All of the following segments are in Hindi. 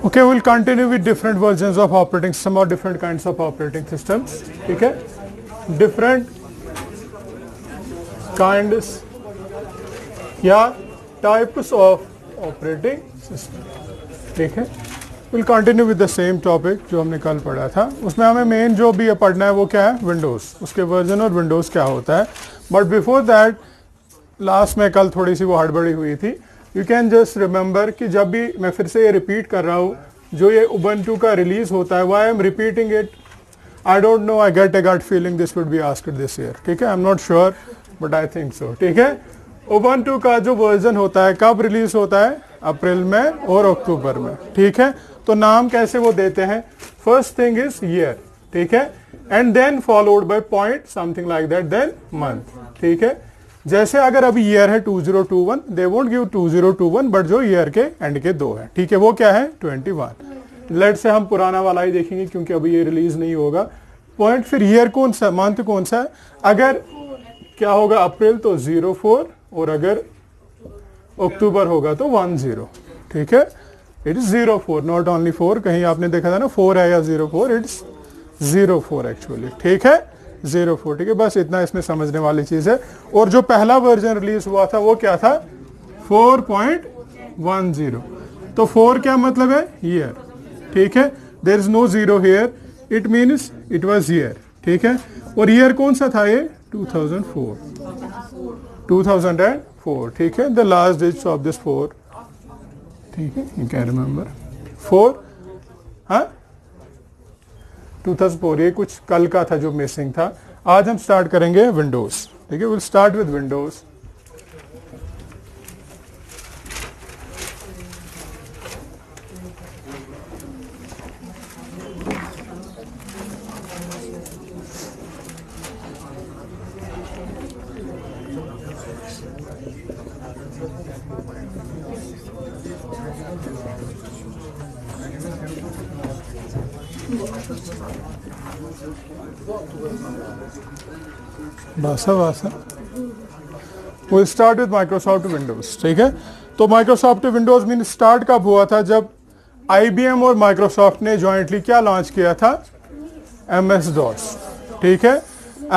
Okay, we'll continue with different versions of operating system or different kinds of operating systems. ठीक है, different kinds या types of operating system. ठीक है, we'll continue with the same topic जो हमने कल पढ़ा था. उसमें हमें मेन जो भी पढ़ना है वो क्या है, विंडोज़, उसके वर्जन और विंडोज़ क्या होता है. बट बिफोर दैट लास्ट में कल थोड़ी सी वो हड़बड़ी हुई थी. यू कैन जस्ट रिमेंबर कि जब भी मैं फिर से ये रिपीट कर रहा हूँ, जो ये उबंटू का रिलीज होता है, why I am repeating it, I don't know, I get a gut feeling this would be asked this year. ठीक है, I am not sure but I think so. ठीक है, उबंटू का जो वर्जन होता है कब रिलीज होता है, अप्रैल में और अक्टूबर में. ठीक है, तो नाम कैसे वो देते हैं, फर्स्ट थिंग इज ईयर. ठीक है, and then followed by point something like that, then month. ठीक है, जैसे अगर अभी ईयर है 2021, दे वोंट गिव 2021 बट जो ईयर के एंड के दो है. ठीक है, वो क्या है 21. लेट से हम पुराना वाला ही देखेंगे क्योंकि अभी ये रिलीज नहीं होगा. पॉइंट, फिर ईयर कौन सा, मंथ कौन सा है, अगर क्या होगा अप्रैल तो 04 और अगर अक्टूबर होगा तो 10. ठीक है, इट इज 04, नॉट ओनली 4. कहीं आपने देखा था ना 4 है या 04, इट्स 04 एक्चुअली. ठीक है, 04. ठीक है, बस इतना इसमें समझने वाली चीज है. और जो पहला वर्जन रिलीज हुआ था वो क्या था, 4.10. तो 4 क्या मतलब है, ईयर. ठीक है, there is no zero here, it means it was year. ठीक है, और ईयर कौन सा था ये 2004. ठीक है, the last digits of this 4. ठीक है, यू कैन रिमेंबर 4. हाँ, 2004. ये कुछ कल का था जो मिसिंग था. आज हम स्टार्ट करेंगे विंडोज. ठीक है, will start with Windows. We'll start with Microsoft Windows. ठीक है, तो Microsoft Windows मीन स्टार्ट कब हुआ था, जब IBM और Microsoft ने जॉइंटली क्या लॉन्च किया था, MS-DOS. ठीक है,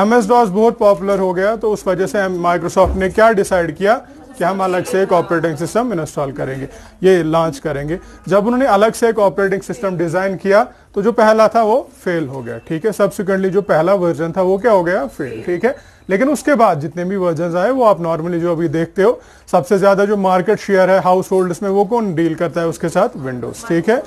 MS-DOS बहुत पॉपुलर हो गया तो उस वजह से Microsoft ने क्या डिसाइड किया कि हम अलग से एक ऑपरेटिंग सिस्टम इंस्टॉल करेंगे, ये लॉन्च करेंगे. जब उन्होंने अलग से एक ऑपरेटिंग सिस्टम डिजाइन किया तो जो पहला था वो फेल हो गया. ठीक है, सब्सिक्वेंटली जो पहला वर्जन था वो क्या हो गया, फेल. ठीक है, लेकिन उसके बाद जितने भी वर्जन आए वो आप नॉर्मली जो अभी देखते हो, सबसे ज्यादा जो मार्केट शेयर है हाउस होल्ड्स में वो कौन डील करता है उसके साथ, विंडोज. ठीक है,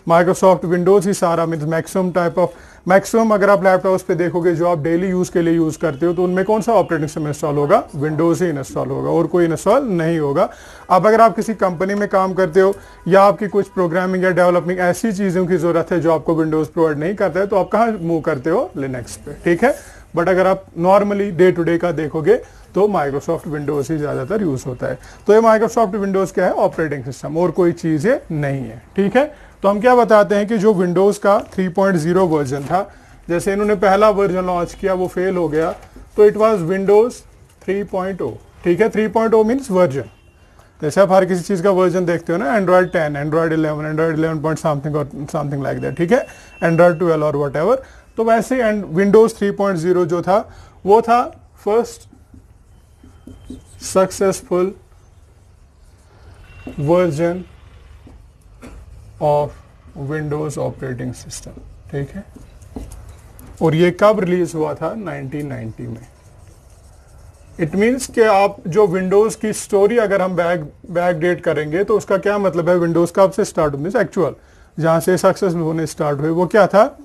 माइक्रोसॉफ्ट विंडोज ही सारा mean maximum type of, maximum अगर आप लैपटॉप पे देखोगे जो आप डेली यूज के लिए यूज करते हो तो उनमें कौन सा ऑपरेटिंग सिस्टम इंस्टॉल होगा, विंडोज ही इंस्टॉल होगा और कोई इंस्टॉल नहीं होगा. अब अगर आप किसी कंपनी में काम करते हो या आपकी कुछ प्रोग्रामिंग या डेवलपिंग ऐसी चीजों की जरूरत है जो आपको विंडोज प्रोवाइड नहीं करता है तो आप कहाँ मूव करते हो, लिनक्स पे. ठीक है, बट अगर आप नॉर्मली डे टू डे का देखोगे तो माइक्रोसॉफ्ट विंडोज ही ज्यादातर यूज होता है. तो ये माइक्रोसॉफ्ट विंडोज क्या है, ऑपरेटिंग सिस्टम, और कोई चीज ये नहीं है. ठीक है, तो हम क्या बताते हैं कि जो विंडोज का 3.0 वर्जन था, जैसे इन्होंने पहला वर्जन लॉन्च किया वो फेल हो गया तो इट वाज विंडोज 3.0. ठीक है, 3.0 मीन्स वर्जन. जैसे आप हर किसी चीज का वर्जन देखते हो ना, Android 10, Android 11, Android 11 point something और समथिंग लाइक दैट. ठीक है, एंड्रॉइड 12 और वट एवर. तो वैसे एंड विंडोज 3.0 जो था वो था first successful version of Windows operating system. ठीक है, और ये कब रिलीज हुआ था, 1990 में. इट मीन्स कि आप जो विंडोज की स्टोरी अगर हम बैक डेट करेंगे तो उसका क्या मतलब है, विंडोज कब से स्टार्ट हुई, एक्चुअल जहां से सक्सेसफुल होने स्टार्ट हुए वो क्या था,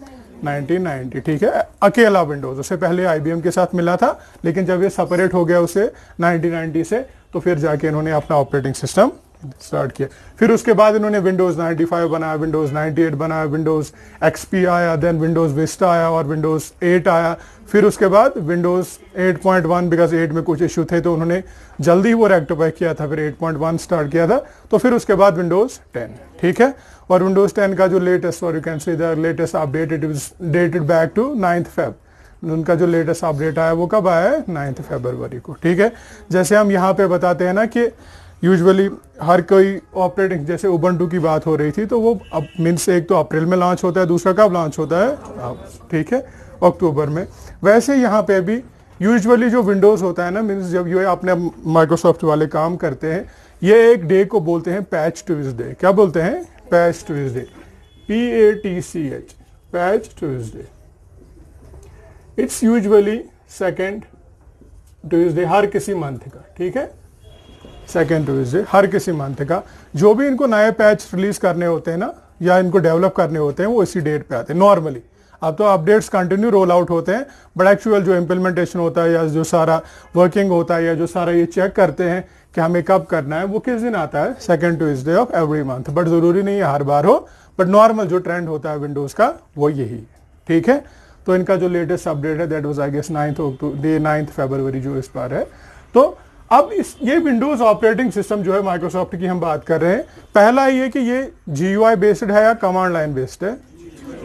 1990. ठीक है, अकेला विंडोज, उससे पहले IBM के साथ मिला था लेकिन जब ये सेपरेट हो गया उसे 1990 से तो फिर जाके इन्होंने अपना ऑपरेटिंग सिस्टम स्टार्ट किया. फिर उसके बाद इन्होंने विंडोज 95 बनाया, विंडोज 98 बनाया, विंडोज XP आया, देन विंडोज विस्टा आया और विंडोज 8 आया. फिर उसके बाद विंडोज 8.1, बिकॉज 8 में कुछ इशू थे तो उन्होंने जल्दी वो रेक्टिफाई किया था, फिर 8.1 स्टार्ट किया था. तो फिर उसके बाद विंडोज 10. ठीक है, और विंडोज 10 का जो लेटेस्ट, और you can see the latest update, it is dated back to 9th Feb. उनका जो लेटेस्ट अपडेट आया वो कब आया है, 9th फरवरी को. ठीक है, जैसे हम यहाँ पे बताते हैं ना कि यूजुअली हर कोई ऑपरेटिंग, जैसे उबंटू की बात हो रही थी, तो वो अब मीन्स एक तो अप्रैल में लॉन्च होता है, दूसरा कब लॉन्च होता है, ठीक है, अक्टूबर में। वैसे यहाँ पे भी यूजुअली जो विंडोज़ होता है ना, मीन्स जब ये अपने माइक्रोसॉफ्ट वाले काम करते हैं, ये एक डे को बोलते हैं पैच ट्यूसडे। क्या बोलते हैं? Patch Tuesday, PATCH, patch Tuesday. It's usually second Tuesday हर किसी मंथ का, ठीक है, सेकेंड ट्यूसडे हर किसी मंथ का। जो भी इनको नए पैच रिलीज करने होते हैं ना, या इनको डेवलप करने होते हैं, वो इसी डेट पे आते हैं नॉर्मली। अब तो अपडेट्स कंटिन्यू रोल आउट होते हैं, बट एक्चुअल जो इम्प्लीमेंटेशन होता है या जो सारा वर्किंग होता है या जो सारा ये चेक करते हैं कि हमें कब करना है, वो किस दिन आता है? Second Tuesday of every month. But जरूरी नहीं है हर बार हो, बट नॉर्मल जो ट्रेंड होता है विंडोज का वो यही है, ठीक है। तो इनका जो लेटेस्ट अपडेट है दैट वाज आई गेस 9 फरवरी जो इस बार है। तो अब ये विंडोज ऑपरेटिंग सिस्टम जो है माइक्रोसॉफ्ट की हम बात कर रहे हैं, पहला ये कि ये GUI बेस्ड है या कमांड लाइन बेस्ड है?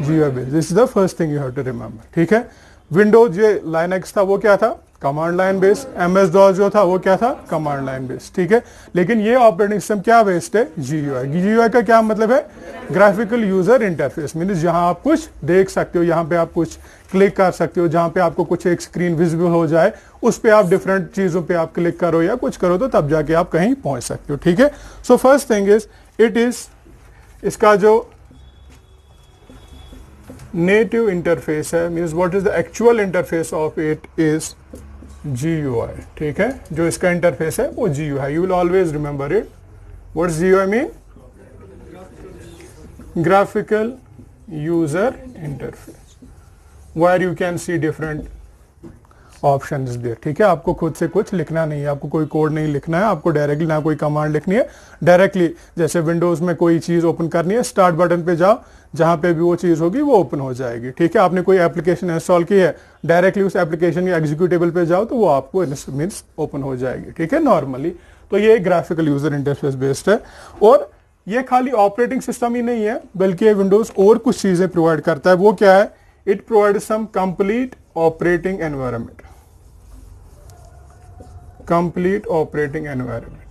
GUI based. This is the first thing you have to remember, ठीक है। विंडोज ये लाइनक्स था वो क्या था? Command line based. MS DOS जो था वो क्या था? कमांड लाइन बेस्ड, ठीक है। लेकिन ये ऑपरेटिंग सिस्टम क्या बेस्ड है? GUI। GUI का क्या मतलब है? Graphical user interface. मीन्स जहां आप कुछ देख सकते हो, यहाँ पे आप कुछ क्लिक कर सकते हो, जहां पे आपको कुछ एक स्क्रीन विजिबल हो जाए, उस पे आप डिफरेंट चीजों पे आप क्लिक करो या कुछ करो, तो तब जाके आप कहीं पहुंच सकते हो, ठीक है। So first thing is it is, इसका जो नेटिव इंटरफेस है, means what is the actual interface of it is GUI, ठीक है। जो इसका इंटरफेस है वो GUI है। You will always remember it. What is GUI mean? Graphical user interface, where you can see different option there, ठीक है। आपको खुद से कुछ लिखना नहीं है, आपको कोई कोड नहीं लिखना है, आपको डायरेक्टली ना कोई कमांड लिखनी है, डायरेक्टली जैसे विंडोज में कोई चीज ओपन करनी है, स्टार्ट बटन पे जाओ, जहां पे भी वो चीज होगी वो ओपन हो जाएगी, ठीक है। आपने कोई एप्लीकेशन इंस्टॉल की है, डायरेक्टली उस एप्लीकेशन के एग्जीक्यूटेबल पे जाओ तो वो आपको मीन्स ओपन हो जाएगी, ठीक है, नॉर्मली। तो ये ग्राफिकल यूजर इंटरफेस बेस्ड है। और ये खाली ऑपरेटिंग सिस्टम ही नहीं है, बल्कि ये विंडोज और कुछ चीजें प्रोवाइड करता है। वो क्या है? It provide some complete operating environment, complete operating environment.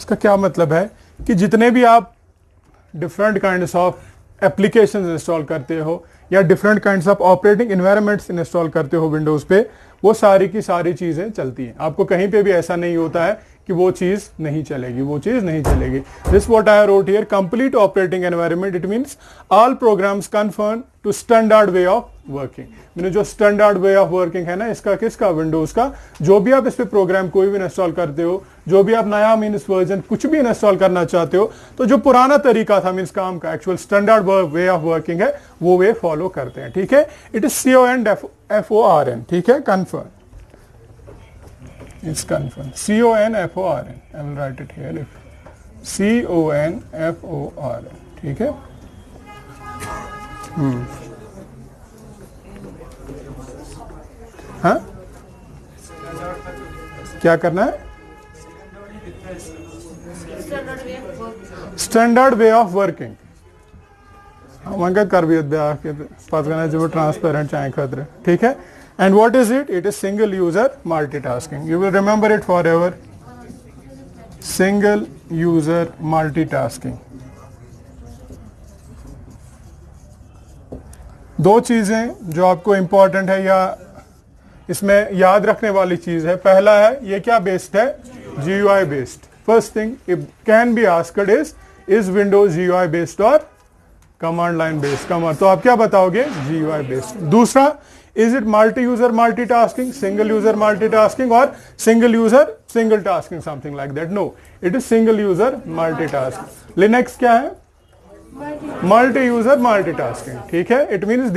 इसका क्या मतलब है कि जितने भी आप different kinds of applications install करते हो या different kinds of operating environments install करते हो विंडोज पे, वो सारी की सारी चीजें चलती हैं। आपको कहीं पे भी ऐसा नहीं होता है कि वो चीज नहीं चलेगी, वो चीज नहीं चलेगी। This what I wrote here, complete operating environment, it means all programs confirm to standard way of working. मैंने जो स्टैंडर्ड वे ऑफ वर्किंग है ना इसका, किसका? विंडोज का। जो भी आप इस पे प्रोग्राम कोई भी इंस्टॉल करते हो, जो भी आप नया मीन्स वर्जन कुछ भी इंस्टॉल करना चाहते हो, तो जो पुराना तरीका था मीन्स काम का, actual standard way of working है, वो वे फॉलो करते हैं, ठीक है। इट इज CONFORN, ठीक है, confirm. It's confirmed. CONFORN. I will write it here. CONFORN. ठीक है। हाँ, क्या करना है? Standard way of working. हम कर भी जो ट्रांसपेरेंट चाहे खतरे, ठीक है। And what is it? It is single user multitasking. You will remember it forever. Single user multitasking. दो चीजें जो आपको इंपॉर्टेंट है या इसमें याद रखने वाली चीज है। पहला है, ये क्या बेस्ड है? GUI based. First thing it can be asked is Windows GUI based और कमांड लाइन बेस्ड? कमांड, तो आप क्या बताओगे? GUI based. दूसरा, is it multi-user multitasking, single user multitasking, or single user single tasking, something like that? No, it is single user multitasking. Linux क्या है? मल्टी यूजर मल्टीटास्किंग, ठीक है. It means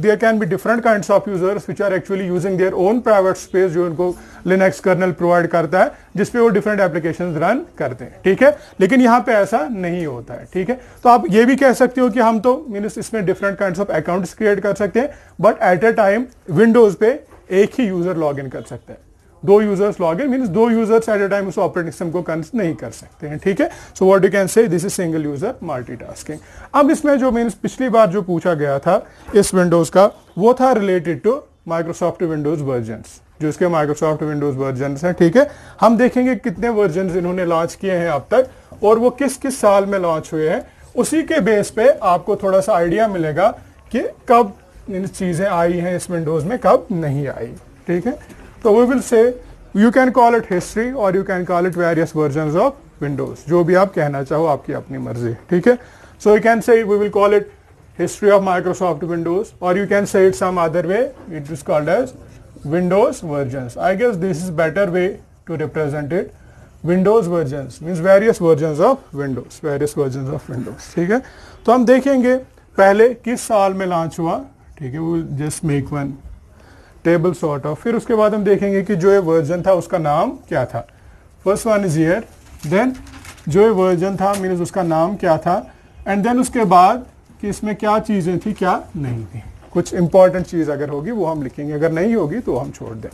there can be different kinds of users which are actually using their own private space जो उनको लिनक्स कर्नल प्रोवाइड करता है जिसपे वो डिफरेंट एप्लीकेशंस रन करते हैं, ठीक है. लेकिन यहाँ पे ऐसा नहीं होता है, ठीक है. तो आप ये भी कह सकते हो कि हम तो मीन्स इसमें different kinds of accounts create कर सकते हैं, but at a time Windows पे एक ही यूजर लॉग इन कर सकता है. दो यूजर्स लॉग इन मीन्स दो यूजर्स एट अ टाइम उस ऑपरेटिंग सिस्टम को कनेक्ट नहीं कर सकते हैं, ठीक है. सो व्हाट यू कैन से this is single user multitasking. अब इसमें जो मीन्स पिछली बार जो पूछा गया था इस विंडोज का वो था related to Microsoft Windows versions, जो इसके माइक्रोसॉफ्ट विंडोज वर्जन्स हैं, ठीक है. हम देखेंगे कितने वर्जन्स इन्होंने लॉन्च किए हैं अब तक और वो किस किस साल में लॉन्च हुए हैं. उसी के बेस पे आपको थोड़ा सा आइडिया मिलेगा कि कब चीजें आई हैं इस विंडोज में, कब नहीं आई, ठीक है. तो we will say you can call it history और you can call it various versions of Windows, जो भी आप कहना चाहो आपकी अपनी मर्जी, ठीक है. So you can say we will call it history of Microsoft Windows और you can say it some other way, it is called as Windows versions. I guess this is better way to represent it. Windows versions means various versions of Windows, various versions of Windows, ठीक है. तो हम देखेंगे पहले किस साल में लॉन्च हुआ, ठीक है. We will just make one table sort of. फिर उसके बाद हम देखेंगे कि जो ये वर्जन था उसका नाम क्या था. First one is here, then जो ये वर्जन था मीन्स उसका नाम क्या था, एंड देन उसके बाद कि इसमें क्या चीजें थी क्या नहीं थी. कुछ इंपॉर्टेंट चीज अगर होगी वो हम लिखेंगे, अगर नहीं होगी तो हम छोड़ दें,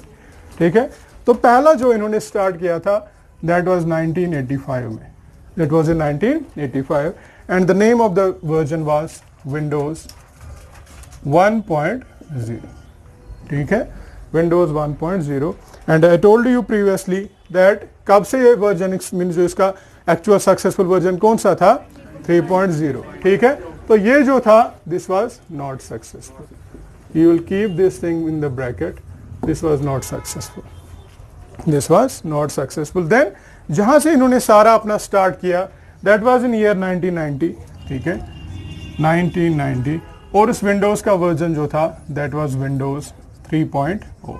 ठीक है. तो पहला जो इन्होंने स्टार्ट किया था दैट वाज 1985 में, that was in 1985 and the name of the version was Windows 1.0, ठीक है. Windows 1.0 and I told you previously that कब से ये वर्जन मीन जो इसका एक्चुअल सक्सेसफुल वर्जन कौन सा था 3.0, ठीक है. तो ये जो था this was not successful. You will keep this thing in the bracket, this was not successful, this was not successful. Then जहां से इन्होंने सारा अपना स्टार्ट किया दैट वाज इन ईयर 1990, ठीक है, 1990. और उस विंडोज का वर्जन जो था that was Windows 3.0.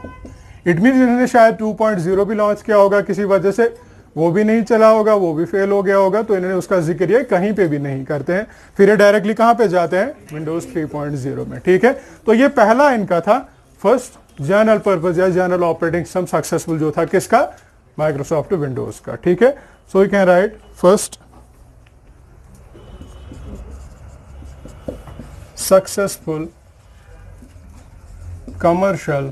It means इन्होंने शायद 2.0 भी लॉन्च किया होगा, किसी वजह से वो भी नहीं चला होगा, वो भी फेल हो गया होगा, तो इन्होंने उसका जिक्र ये कहीं पे भी नहीं करते हैं. फिर ये डायरेक्टली कहां पे जाते हैं विंडोज 3.0 में, ठीक है. तो ये पहला इनका था फर्स्ट जनरल पर्पज या जनरल ऑपरेटिंग सिस्टम सक्सेसफुल जो था किसका, माइक्रोसॉफ्ट विंडोज का, ठीक है. So you can write first successful commercial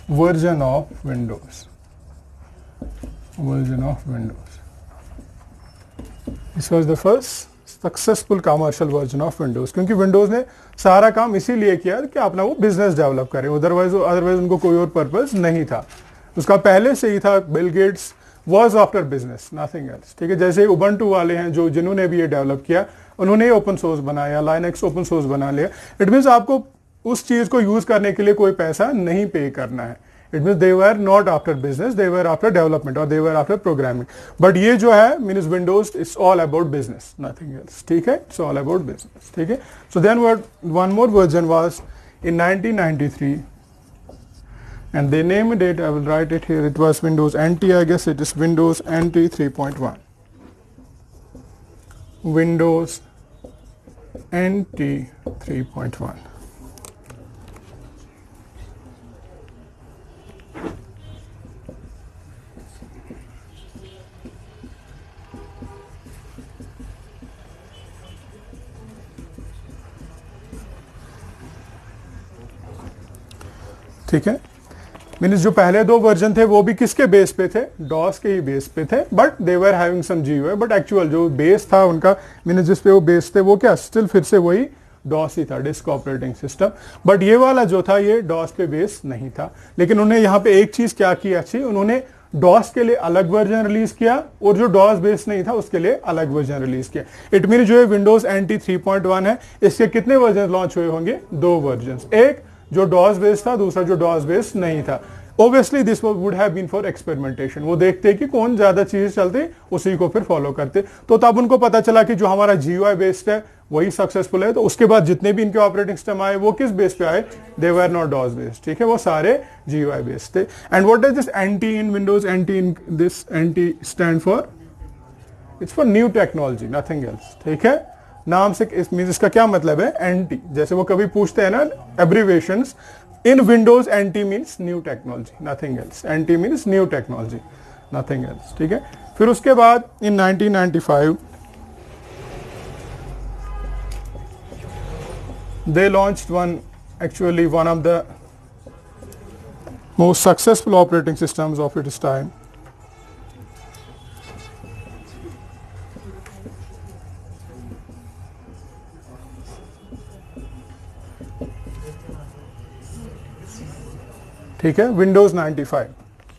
version of Windows. This was the first successful commercial version of Windows. क्योंकि Windows ने सारा काम इसीलिए किया कि अपना वो बिजनेस डेवलप करे, अदरवाइज उनको कोई और पर्पस नहीं था. उसका पहले से ही था. Bill Gates was after business, nothing else, ठीक है. जैसे उबंटू वाले हैं जो जिन्होंने भी ये डेवलप किया, उन्होंने ओपन सोर्स बनाया, लाइनक्स ओपन सोर्स बना लिया. इट मीन्स आपको उस चीज को यूज करने के लिए कोई पैसा नहीं पे करना है. It means they were not after business, they were after development और they were after programming. But ये जो है means Windows it's all about business, nothing else, ठीक है. इट्स ऑल अबाउट बिजनेस, ठीक है. So then one more version was in 1993 and they named it, I will write it here, it was Windows NT, I guess it is Windows NT 3.1. Windows NT 3.1. ठीक है. मीन्स जो पहले दो वर्जन थे वो भी किसके बेस पे थे, डॉस के ही बेस पे थे, but they were having some GUI, but actual जो बेस था उनका मीन्स जिस पे वो बेस थे वो क्या स्टिल फिर से वही डॉस ही था, डिस्क ऑपरेटिंग सिस्टम. बट ये वाला जो था ये डॉस पे बेस नहीं था. लेकिन उन्होंने यहाँ पे एक चीज क्या की अच्छी, उन्होंने डॉस के लिए अलग वर्जन रिलीज किया और जो डॉस बेस नहीं था उसके लिए अलग वर्जन रिलीज किया. इट मीन जो है विंडोज NT 3.1 है, इसके कितने वर्जन लॉन्च हुए होंगे, दो वर्जन, एक जो डॉस बेस था, दूसरा जो डॉस बेस नहीं था. Obviously this would have been for experimentation. वो देखते कि कौन ज्यादा चीज चलती उसी को फिर फॉलो करते. तो तब उनको पता चला कि जो हमारा GUI बेस्ड है वही सक्सेसफुल है. तो उसके बाद जितने भी इनके ऑपरेटिंग सिस्टम आए वो किस बेस पे आए, दे वर नॉट डॉस बेस्ड, ठीक है, वो सारे GUI बेस्ड थे. And what is this NT in Windows, NT in this NT stand for its for new technology, nothing else, ठीक है। नाम से इसका क्या मतलब है, एनटी, जैसे वो कभी पूछते हैं ना abbreviations, in Windows NT means new technology, nothing else, NT means new technology, nothing else, ठीक है। फिर उसके बाद इन 1995 they launched one of the most successful operating systems of its time. ठीक है, Windows 95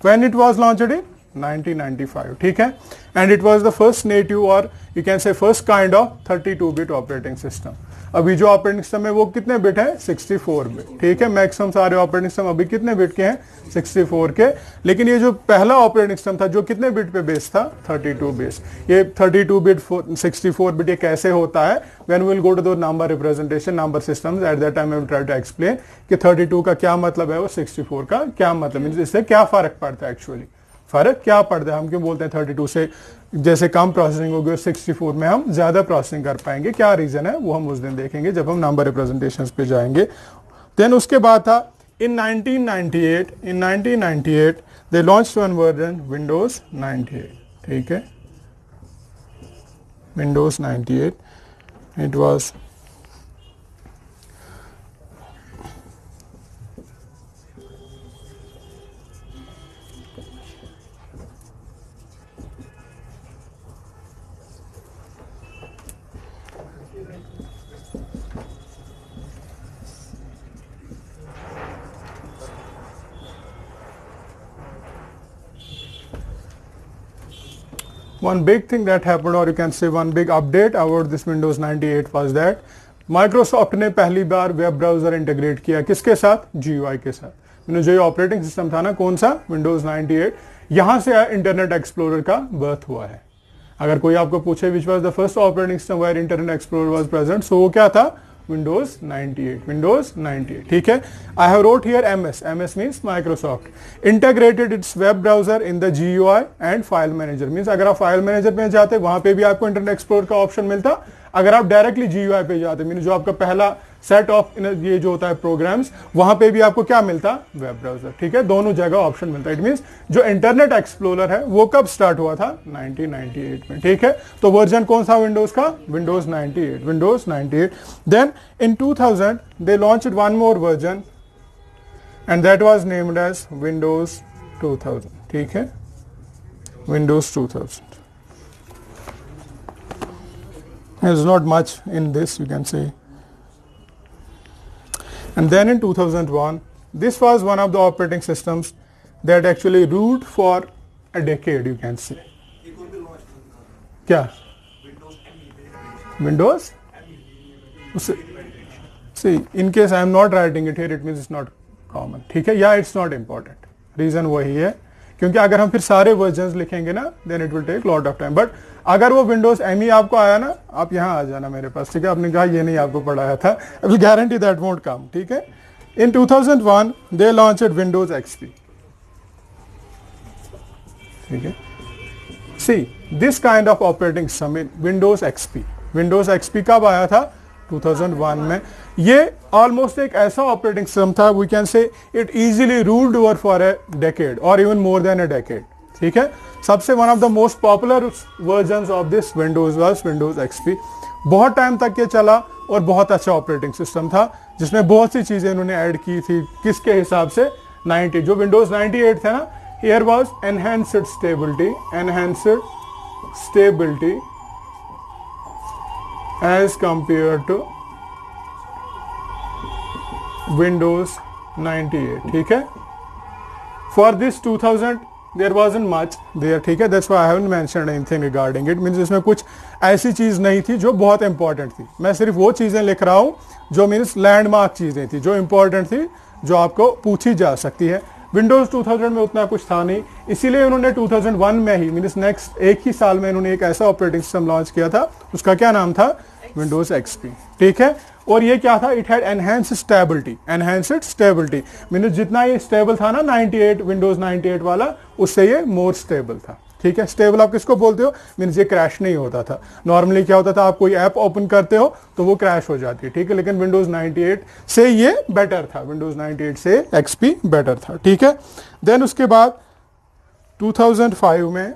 when it was launched in 1995, ठीक है, and it was the first native or you can say first kind of 32-bit operating system. अभी जो ऑपरेटिंग सिस्टम है वो कितने बिट है, 64 बिट, ठीक है। मैक्सिमम सारे ऑपरेटिंग सिस्टम अभी कितने बिट के हैं, 64 के, लेकिन ये जो पहला ऑपरेटिंग सिस्टम था जो कितने बिट पे बेस्ड था, 32 बेस। ये 32 बिट 64 बिट ये कैसे होता है, when we will go to the number representation, number systems, at that time I will try to explain कि 32 का क्या मतलब है और 64 का क्या मतलब है, इससे क्या फर्क पड़ता है, एक्चुअली फर्क क्या पड़ता है, हम क्यों बोलते हैं 32 से जैसे कम प्रोसेसिंग होगी और 64 में हम ज्यादा प्रोसेसिंग कर पाएंगे, क्या रीजन है वो हम उस दिन देखेंगे जब हम नंबर रिप्रेजेंटेशंस पे जाएंगे। देन उसके बाद था इन 1998 दे लॉन्च्ड वन वर्जन विंडोज 98, ठीक है, Windows 98, it was one big thing that happened, or you can say one big update about this Windows 98 was that Microsoft ने पहली बार वेब ब्राउजर इंटीग्रेट किया, किसके साथ, GUI के साथ। जो ऑपरेटिंग सिस्टम था ना, कौन सा, Windows 98, यहां से इंटरनेट एक्सप्लोरर का बर्थ हुआ है। अगर कोई आपको पूछे which was the first operating system where Internet Explorer was present, so वो क्या था, Windows 98, ठीक है। I have wrote here MS means Microsoft integrated its web browser in the GUI and file manager, means अगर आप फाइल मैनेजर पे जाते वहां पे भी आपको इंटरनेट एक्सप्लोरर का ऑप्शन मिलता, अगर आप डायरेक्टली GUI पे जाते मीन जो आपका पहला सेट ऑफ ये जो होता है प्रोग्राम्स, वहां पे भी आपको क्या मिलता, वेब ब्राउजर, ठीक है, दोनों जगह ऑप्शन मिलता है। इट मींस जो इंटरनेट एक्सप्लोरर है वो कब स्टार्ट हुआ था, 1998 में, ठीक है। तो वर्जन कौन सा विंडोज का, Windows 98। Then in 2000 they launched one more version and that was named as Windows 2000, ठीक है, Windows 2000। There's not much in this, you can say. And then in 2001, this was one of the operating systems that actually ruled for a decade, you can say. क्या? Windows? See, in case I am not writing it here, it means it's not common. ठीक है? Yeah, it's not important. Reason वही है, क्योंकि अगर हम फिर सारे वर्जन्स लिखेंगे ना, then it will take lot of time. But अगर वो विंडोज ME आपको आया ना, आप यहाँ आ जाना मेरे पास, ठीक है। आपने कहा ये नहीं आपको पढ़ाया था, I will guarantee that won't come, ठीक है। In 2001 they launched Windows XP, ठीक है। See this kind of operating system, Windows XP कब आया था, 2001 में। ये ऑलमोस्ट एक ऐसा ऑपरेटिंग सिस्टम था, we can say it easily ruled over for a decade और even more than a decade, ठीक है। सबसे one of the most popular versions of this Windows was Windows XP। बहुत टाइम तक ये चला और बहुत अच्छा ऑपरेटिंग सिस्टम था, जिसमें बहुत सी चीजें इन्होंने ऐड की थी, किसके हिसाब से, 90 जो Windows 98 था ना, here was enhanced stability as compared to Windows 98, ठीक है। For this 2000 there wasn't much there, ठीक है, that's why I haven't mentioned anything regarding it, means इसमें कुछ ऐसी चीज नहीं थी जो बहुत इंपॉर्टेंट थी। मैं सिर्फ वो चीजें लिख रहा हूं जो मीन्स लैंडमार्क चीजें थी, जो इंपॉर्टेंट थी, जो आपको पूछी जा सकती है। विंडोज 2000 में उतना कुछ था नहीं, इसीलिए उन्होंने 2001 में ही मीन्स नेक्स्ट एक ही साल में इन्होंने एक ऐसा ऑपरेटिंग सिस्टम लॉन्च किया था, उसका क्या नाम था, Windows XP, ठीक है। और ये क्या था, it had enhanced stability means जितना ये स्टेबल था ना 98 Windows 98 वाला, उससे ये मोर स्टेबल था, ठीक है, स्टेबल आप किसको बोलते हो, मीन्स ये क्रैश नहीं होता था। नॉर्मली क्या होता था, आप कोई ऐप ओपन करते हो तो वो क्रैश हो जाती है, ठीक है, लेकिन विंडोज 98 से ये बेटर था, विंडोज 98 से एक्सपी बेटर था, ठीक है। देन उसके बाद 2005 में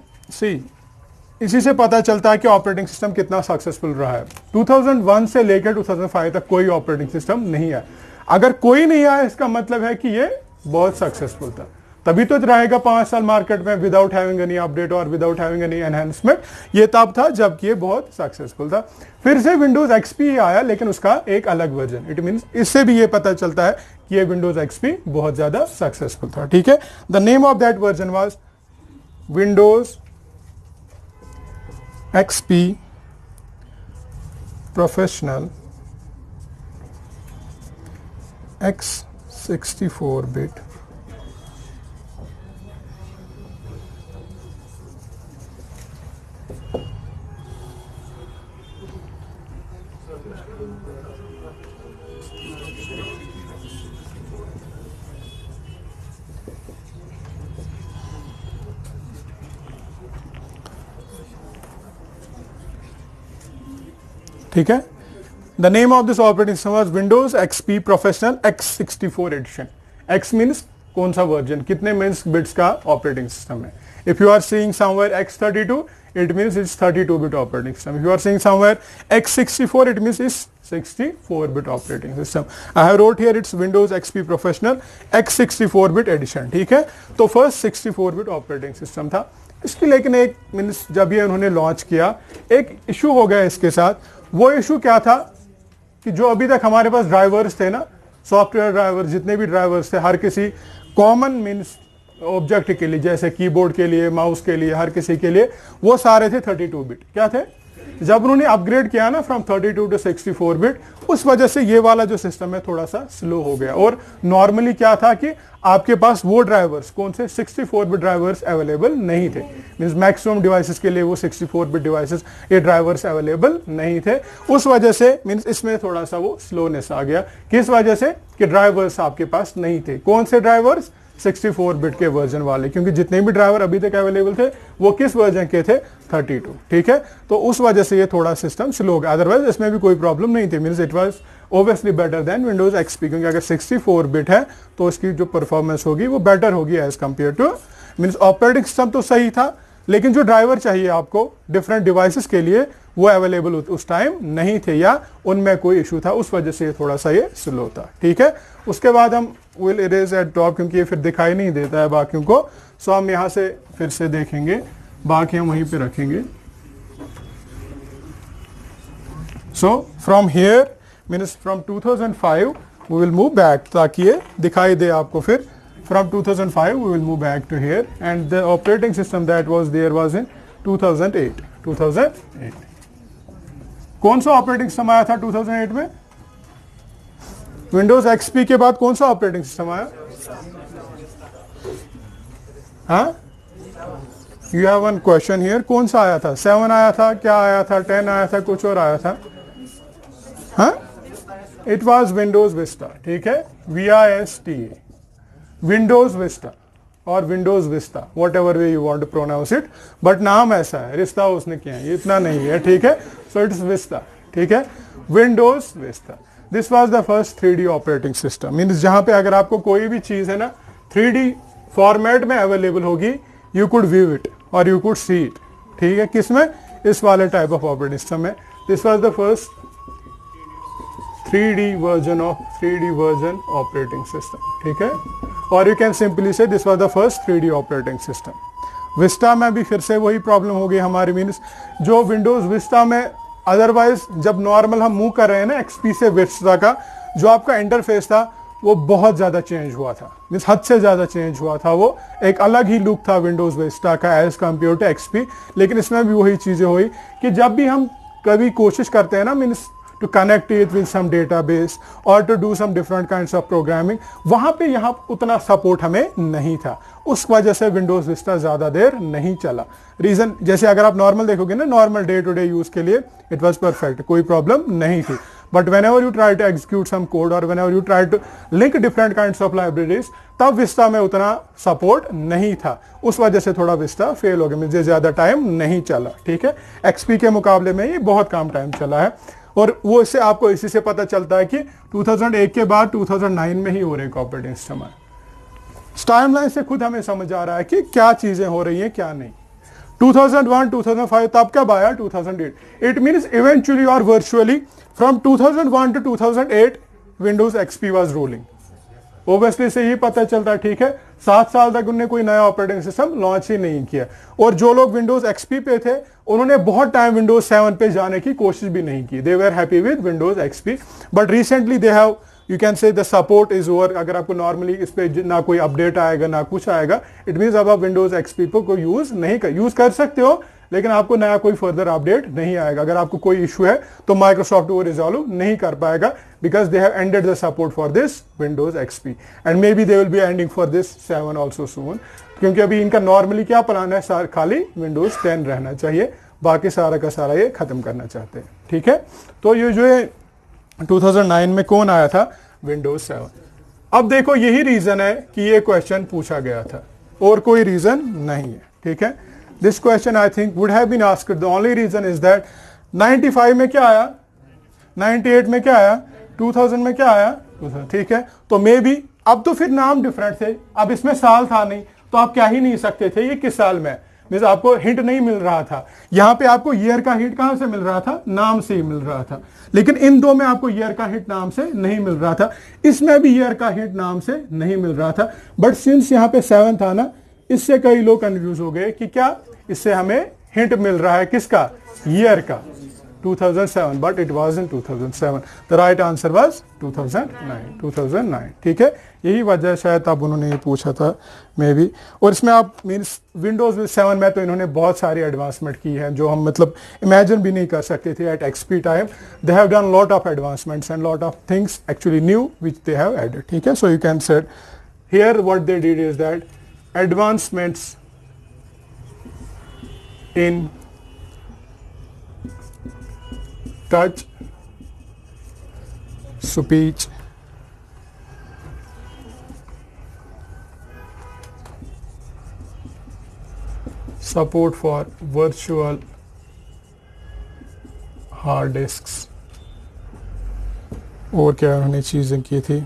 इसी से पता चलता है कि ऑपरेटिंग सिस्टम कितना सक्सेसफुल रहा है। 2001 से लेकर 2005 तक कोई ऑपरेटिंग सिस्टम नहीं आया। अगर कोई नहीं आया इसका मतलब है कि ये बहुत सक्सेसफुल था, तभी तो रहेगा 5 साल मार्केट में विदाउट हैविंग एनी अपडेट और विदाउट हैविंग एनी एनहांसमेंट। ये तब था जबकि ये बहुत सक्सेसफुल था। फिर से विंडोज एक्सपी आया, लेकिन उसका एक अलग वर्जन। इट मींस इससे भी ये पता चलता है कि ये विंडोज एक्सपी बहुत ज्यादा सक्सेसफुल था, ठीक है। The name of that version was Windows XP Professional X64-bit। ठीक है, the name of this operating system was Windows XP professional X64 edition. X means कौन सा वर्जन, कितने मीन्स बिट्स का ऑपरेटिंग सिस्टम है। If you are seeing somewhere X32 it means it's 32-bit operating system. If you are seeing somewhere X64 it means it's 64-bit operating system. I have wrote here it's Windows XP professional X64-bit addition, ठीक है। तो फर्स्ट 64-bit ऑपरेटिंग सिस्टम था इसकी, लेकिन एक मीन्स जब ये उन्होंने लॉन्च किया एक इशू हो गया इसके साथ। वो इशू क्या था कि जो अभी तक हमारे पास ड्राइवर्स थे ना, सॉफ्टवेयर ड्राइवर, जितने भी ड्राइवर्स थे, हर किसी कॉमन मीन्स ऑब्जेक्ट के लिए, जैसे कीबोर्ड के लिए, माउस के लिए, हर किसी के लिए, वो सारे थे 32-bit। क्या थे? जब उन्होंने अपग्रेड किया ना फ्रॉम 32 टू 64-bit, उस वजह से ये वाला जो सिस्टम है थोड़ा सा स्लो हो गया। और नॉर्मली क्या था कि आपके पास वो ड्राइवर्स कौन से 64-bit ड्राइवर्स अवेलेबल नहीं थे, मींस मैक्सिमम डिवाइसेस के लिए वो 64-bit डिवाइसेस ये ड्राइवर्स अवेलेबल नहीं थे। उस वजह से मींस इसमें थोड़ा सा वो स्लोनेस आ गया। किस वजह से? कि ड्राइवर्स आपके पास नहीं थे। कौन से ड्राइवर्स? 64-bit के वर्जन वाले, क्योंकि जितने भी ड्राइवर अभी तक अवेलेबल थे वो किस वर्जन के थे? 32, ठीक है। तो उस वजह से ये थोड़ा सिस्टम स्लो हो गया, अदरवाइज इसमें भी कोई प्रॉब्लम नहीं थी। Means it was obviously better than Windows XP, क्योंकि अगर 64-bit है तो इसकी जो परफॉर्मेंस होगी वो बेटर होगी as compare to, means operating system तो सही था, लेकिन जो ड्राइवर चाहिए आपको डिफरेंट डिवाइसेस के लिए वो अवेलेबल उस टाइम नहीं थे, या उनमें कोई इशू था, उस वजह से थोड़ा सा ये स्लो था, ठीक है। उसके बाद हम विल इरेज एट टॉप, क्योंकि ये फिर दिखाई नहीं देता है बाकियों को, सो हम यहां से फिर से देखेंगे, बाकी हम वहीं पे रखेंगे। So from here means from 2005 we will move back, ताकि ये दिखाई दे आपको। फिर from 2005 we will move back to here, and the operating system that was there was in 2008। कौन सा ऑपरेटिंग सिस्टम आया था 2008 में? विंडोज एक्सपी के बाद कौन सा ऑपरेटिंग सिस्टम आया? हाँ, you have one question here. कौन सा आया था? 7 आया था, क्या आया था? 10 आया था, कुछ और आया था? हाँ, इट वॉज विंडोज विस्टा, ठीक है, VISTA, विंडोज विस्टा और Windows Vista, whatever way you want to pronounce it, but नाम ऐसा है, रिश्ता उसने किया है, इतना नहीं है, ठीक है। सो इट्स विस्टा, ठीक है, Windows Vista. This was the first 3D operating system, means जहां पे अगर आपको कोई भी चीज है ना 3D फॉर्मेट में अवेलेबल होगी, यू कुड व्यू इट और यू कुड सी इट, ठीक है। किसमें? इस वाले टाइप ऑफ ऑपरेटिंग सिस्टम में। This was the first 3D version operating system, ठीक है। और यू कैन सिंपली से this was the first 3D operating system. Vista में भी फिर से वही प्रॉब्लम हो गई हमारी, मीन्स जो विंडोज विस्टा में अदरवाइज जब नॉर्मल हम मूव कर रहे हैं ना एक्सपी से विस्टा का, जो आपका इंटरफेस था वो बहुत ज्यादा चेंज हुआ था, मीन्स हद से ज्यादा चेंज हुआ था। वो एक अलग ही लुक था विंडोज विस्टा का एज कम्पेयर टू एक्सपी। लेकिन इसमें भी वही चीजें हुई कि जब भी हम कभी कोशिश करते हैं ना means to connect it with some database or to do some different kinds of programming, वहां पे यहाँ उतना सपोर्ट हमें नहीं था, उस वजह से विंडोज विस्टा ज्यादा देर नहीं चला। रीजन, जैसे अगर आप नॉर्मल देखोगे ना, normal day to day use के लिए इट वाज परफेक्ट, कोई प्रॉब्लम नहीं थी। But whenever you try to execute some code और whenever you try to link different kinds of libraries, तब विस्टा में उतना सपोर्ट नहीं था, उस वजह से थोड़ा विस्टा फेल हो गया, मुझे ज्यादा टाइम नहीं चला। ठीक है, एक्सपी के मुकाबले में ये बहुत कम टाइम चला है, और वो इससे आपको इसी से पता चलता है कि 2001 के बाद 2009 में ही हो रहे ऑपरेटिंग सिस्टम है। टाइमलाइन से खुद हमें समझ आ रहा है कि क्या चीजें हो रही हैं क्या नहीं। 2001 2005 तब कब आया 2008। इट मीन्स इवेंचुअली और virtually from 2001 to 2008 Windows XP was ruling. Obviously से ही पता चलता है, ठीक है, 7 साल तक उन्होंने कोई नया ऑपरेटिंग सिस्टम लॉन्च ही नहीं किया, और जो लोग विंडोज एक्सपी पे थे उन्होंने बहुत टाइम विंडोज 7 पे जाने की कोशिश भी नहीं की। They were happy with Windows XP, but recently they have, you can say the support is over. अगर आपको नॉर्मली इस पे ना कोई अपडेट आएगा ना कुछ आएगा, इट मीन्स अब आप विंडोज एक्सपी को यूज कर सकते हो, लेकिन आपको नया कोई फर्दर अपडेट नहीं आएगा। अगर आपको कोई इशू है तो माइक्रोसॉफ्ट वो रिजॉल्व नहीं कर पाएगा, because they have ended the support for this Windows XP, and maybe they will be ending for this 7 also soon, क्योंकि अभी इनका नॉर्मली क्या प्लान है, खाली विंडोज 10 रहना चाहिए, बाकी सारा का सारा ये खत्म करना चाहते हैं। ठीक है, तो ये जो है 2009 में कौन आया था, विंडोज 7। अब देखो यही रीजन है कि ये क्वेश्चन पूछा गया था, और कोई रीजन नहीं है। ठीक है, this question I think would have been asked, the only reason is that 95 में क्या आया, 98 में क्या आया, 2000 में क्या आया, 2000। ठीक है, तो मे बी अब तो फिर नाम डिफरेंट थे, अब इसमें साल था नहीं, तो आप क्या ही नहीं सकते थे ये किस साल में, मीन्स आपको हिंट नहीं मिल रहा था। यहां पे आपको ईयर का हिंट कहां से मिल रहा था, नाम से ही मिल रहा था, लेकिन इन दो में आपको ईयर का हिंट नाम से नहीं मिल रहा था, इसमें भी ईयर का हिंट नाम से नहीं मिल रहा था। बट सिंस यहाँ पे 7 था ना, इससे कई लोग कंफ्यूज हो गए कि क्या इससे हमें हिंट मिल रहा है किसका, ईयर का, 2007, but it wasn't 2007. The right answer was 2009. ठीक है, यही वजह शायद तब उन्होंने ये पूछा था मे बी। और इसमें आप मीन्स विंडोज 7 में तो इन्होंने बहुत सारी एडवांसमेंट की है जो हम मतलब इमेजिन भी नहीं कर सकते थे at XP time. They have done lot of advancements and lot of things actually new which they have added. ठीक है, so you can said here what they did is that advancements in touch, speech, support for virtual hard disks, और क्या उन्होंने चीजें की थी,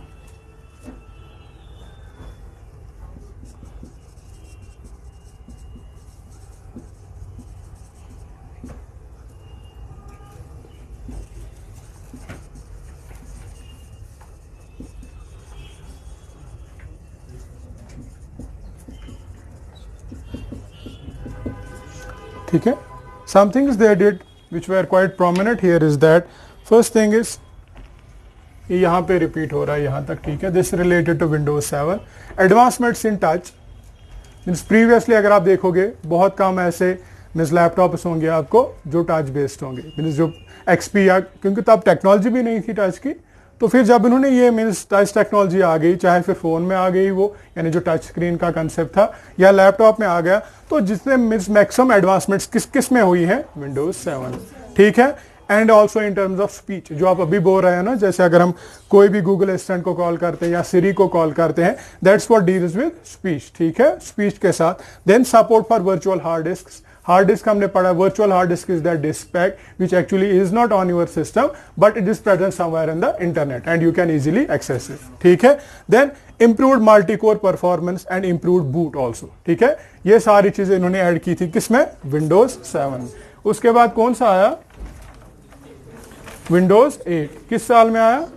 ठीक है। Some things they did which were quite prominent here is that first thing is ये यहाँ पे रिपीट हो रहा है यहाँ तक, ठीक है, this related to Windows 7 advancements in touch. Means previously अगर आप देखोगे बहुत कम ऐसे मीन्स लैपटॉप्स होंगे आपको जो टच बेस्ड होंगे, मीन्स जो एक्सपी या, क्योंकि तब टेक्नोलॉजी भी नहीं थी टच की, तो फिर जब इन्होंने ये मीन्स टच टेक्नोलॉजी आ गई, चाहे फिर फोन में आ गई वो, यानी जो टच स्क्रीन का कंसेप्ट था, या लैपटॉप में आ गया, तो जितने मीन्स मैक्सिमम एडवांसमेंट्स किस किस में हुई है, विंडोज 7। ठीक है, and also in terms of speech, जो आप अभी बोल रहे हैं ना, जैसे अगर हम कोई भी गूगल असिस्टेंट को कॉल करते हैं या सिरी को कॉल करते हैं, that's what deals with speech. ठीक है, स्पीच के साथ then support for virtual hard disk. Hard disk हमने पढ़ा, virtual hard disk is that disk pack which actually is not on your system but it is present somewhere in the internet and you can easily access it. ठीक है, then improved multi core performance and improved boot also. ठीक है, ये सारी चीजें इन्होंने ऐड की थी किसमें, विंडोज 7। उसके बाद कौन सा आया, विंडोज 8। किस साल में आया,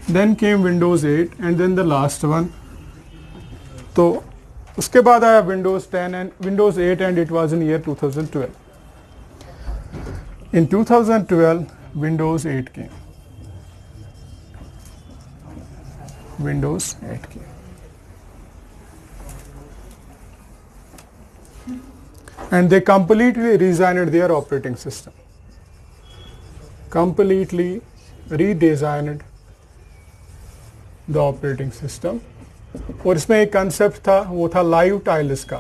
then came Windows 8 and then the last one, तो उसके बाद आया Windows 10 and Windows 8 and it was in year 2012. In 2012 Windows 8 came, Windows 8 came, and they completely redesigned their operating system, completely redesigned the operating system. और इसमें एक कंसेप्ट था, वो था लाइव टाइल्स का।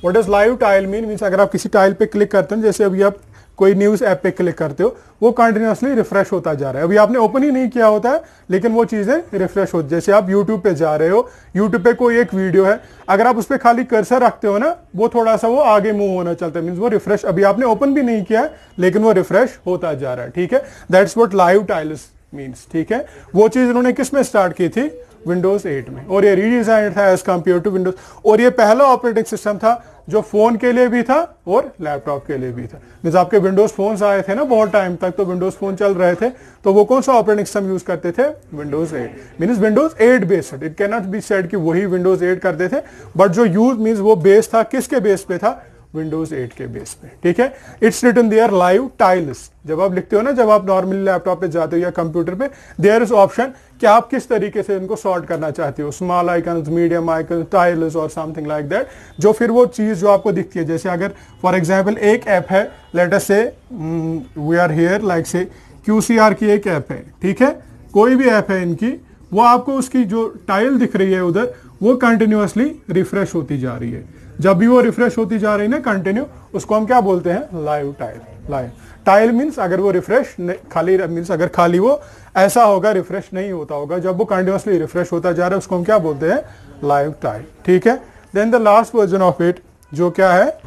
What does live tile means अगर आप किसी टाइल पे क्लिक करते हैं, जैसे अभी आप कोई न्यूज ऐप पे क्लिक करते हो, वो कंटिन्यूअसली रिफ्रेश होता जा रहा है। अभी आपने ओपन ही नहीं किया होता है लेकिन वो चीजें रिफ्रेश होती, जैसे आप यूट्यूब पे जा रहे हो, यूट्यूब पे कोई एक वीडियो है, अगर आप उस पर खाली कर्सर रखते हो ना, वो थोड़ा सा वो आगे मूव होना चलता है, मीन्स वो रिफ्रेश, अभी आपने ओपन भी नहीं किया है लेकिन वो रिफ्रेश होता जा रहा है। ठीक है, that's what live tiles means. ठीक है, वो चीज उन्होंने किस में स्टार्ट की थी? विंडोज 8 में, और ये रीडिजाइन था एज कंपेयर टू विंडोज, और ये पहला ऑपरेटिंग सिस्टम था जो फोन के लिए भी था और लैपटॉप के लिए भी था। मींस आपके विंडोज फोन्स आए थे ना बहुत टाइम तक, तो विंडोज फोन चल रहे थे, तो वो कौन सा ऑपरेटिंग सिस्टम यूज करते थे? Windows 8। Means Windows 8 based, it can not be said कि वही विंडोज 8 करते थे, बट जो यूज मींस वो बेस था किसके बेस पे था? विंडोज 8 के बेस पे। ठीक है, it's written there live tiles. जब आप लिखते हो ना, जब आप नॉर्मली लैपटॉप पे जाते हो या कंप्यूटर पे, देयर इज ऑप्शन कि आप किस तरीके से इनको सॉर्ट करना चाहते हो, small icons, medium icon, tiles और समथिंग लाइक दैट, जो फिर वो चीज जो आपको दिखती है। जैसे अगर फॉर एग्जांपल एक ऐप है, लेट अस से वी आर हियर लाइक से QCR की एक ऐप है, ठीक है, कोई भी ऐप है इनकी, वो आपको उसकी जो टाइल दिख रही है उधर, वो कंटिन्यूअसली रिफ्रेश होती जा रही है। जब भी वो रिफ्रेश होती जा रही है ना कंटिन्यू, उसको हम क्या बोलते हैं? Live tile. Live tile means अगर वो रिफ्रेश खाली मीन्स अगर खाली वो ऐसा होगा, रिफ्रेश नहीं होता होगा, जब वो कंटिन्यूअसली रिफ्रेश होता जा रहा है उसको हम क्या बोलते हैं? Live tile. ठीक है, then the last version of it जो क्या है?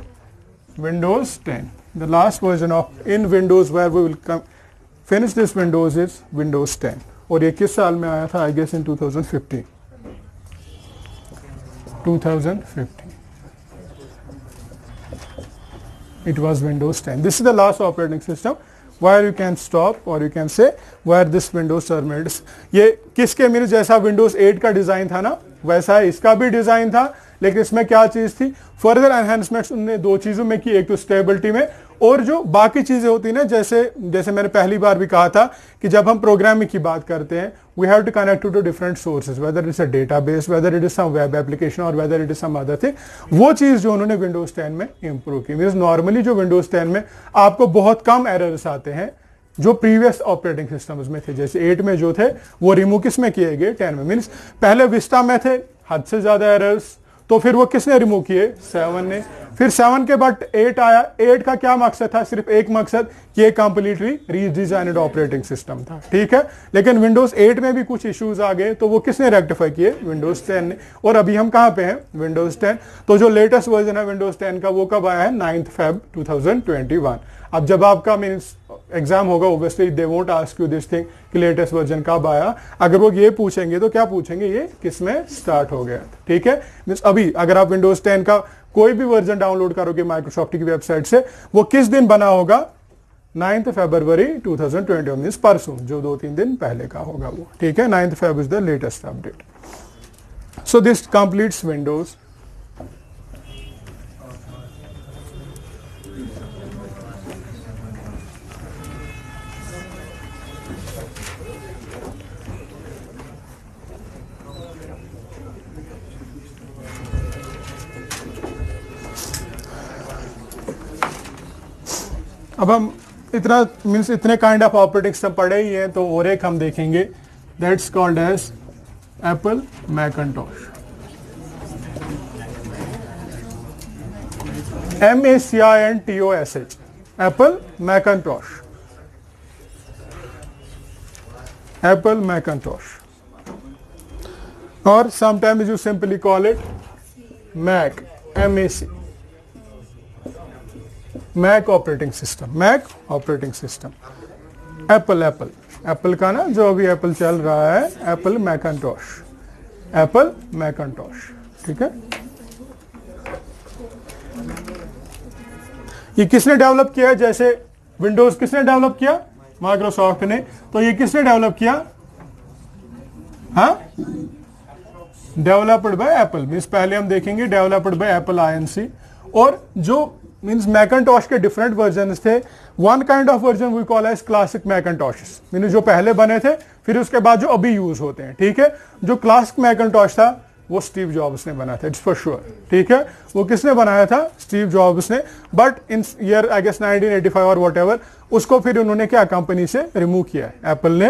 Windows 10। The last version of in Windows where we will come finish this Windows is Windows 10। और ये किस साल में आया था? I guess in 2015। It was Windows 10. This is the last operating system where you can stop or you can say where this Windows terminates. ये किसके मीन्स जैसा Windows 8 का डिजाइन था ना, वैसा इसका भी डिजाइन था, लेकिन इसमें क्या चीज थी? फर्दर एनहेंसमेंट्स उन्होंने दो चीजों में की, एक तो स्टेबिलिटी में, और जो बाकी चीजें होती है ना, जैसे मैंने पहली बार भी कहा था कि जब हम प्रोग्रामिंग की बात करते हैं, we have to connect to different sources, whether it's a database, whether it is some web application और whether it is some other thing. वो चीज जो उन्होंने विंडोज 10 में इंप्रूव की। मींस नॉर्मली जो विंडोज 10 में आपको बहुत कम एरर्स आते हैं जो प्रीवियस ऑपरेटिंग सिस्टम्स में थे, जैसे 8 में जो थे वो रिमूव किस में किए गए? 10 में। मींस पहले विस्टा में थे हद से ज्यादा एरर्स, तो फिर वो किसने रिमूव किए? 7 ने। फिर 7 के बाद 8 आया। 8 का क्या मकसद था? सिर्फ एक मकसद कि ये कंप्लीटली रीडिजाइन्ड ऑपरेटिंग सिस्टम था। ठीक है, लेकिन विंडोज 8 में भी कुछ इश्यूज आ गए, तो वो किसने रेक्टिफाई किए? विंडोज 10 ने। और अभी हम कहां पे हैं? विंडोज 10। तो जो लेटेस्ट वर्जन है विंडोज 10 का, वो कब आया है? 9 Feb 2021। अब जब आपका मीन्स एग्जाम होगा, obviously they won't ask you this thing कि लेटेस्ट वर्जन कब आया। अगर वो ये पूछेंगे तो क्या पूछेंगे? ये किसमें स्टार्ट हो गया। ठीक है, मीन्स अभी अगर आप विंडोज 10 का कोई भी वर्जन डाउनलोड करोगे माइक्रोसॉफ्ट की वेबसाइट से, वो किस दिन बना होगा? 9 फरवरी 2020, मीन्स परसों, जो 2-3 दिन पहले का होगा वो। ठीक है, 9 Feb is the latest update. So this completes Windows. अब हम इतना मीन्स इतने काइंड ऑफ ऑपरेटिंग सिस्टम पढ़े ही हैं, तो और एक हम देखेंगे, that's called as Apple Macintosh. MACINTOSH, Apple Macintosh. Apple Macintosh, और sometimes you simply call it Mac, MAC, Mac operating system, Mac operating system. Apple का ना, जो अभी एप्पल चल रहा है, एप्पल मैकिन्टॉश, एप्पल मैकिन्टॉश। ठीक है, ये किसने डेवलप किया? जैसे विंडोज किसने डेवलप किया? माइक्रोसॉफ्ट ने। तो ये किसने डेवलप किया? हाँ, डेवलप्ड बाय एप्पल। मींस पहले हम देखेंगे डेवलप्ड बाय एप्पल INC। और जो मीन्स मैकिन्टॉश के डिफरेंट वर्जन थे। One kind of version we call as classic Macintoshes, means जो पहले बने थे, फिर उसके बाद जो अभी यूज होते हैं। ठीक है, जो क्लासिक मैकिन्टॉश था वो स्टीव जॉब्स ने बनाया था, इट्स फॉर श्योर। ठीक है, वो किसने बनाया था? स्टीव जॉब्स ने। But in year I guess 1985 और वॉट एवर, उसको फिर उन्होंने क्या कंपनी से रिमूव किया है एप्पल ने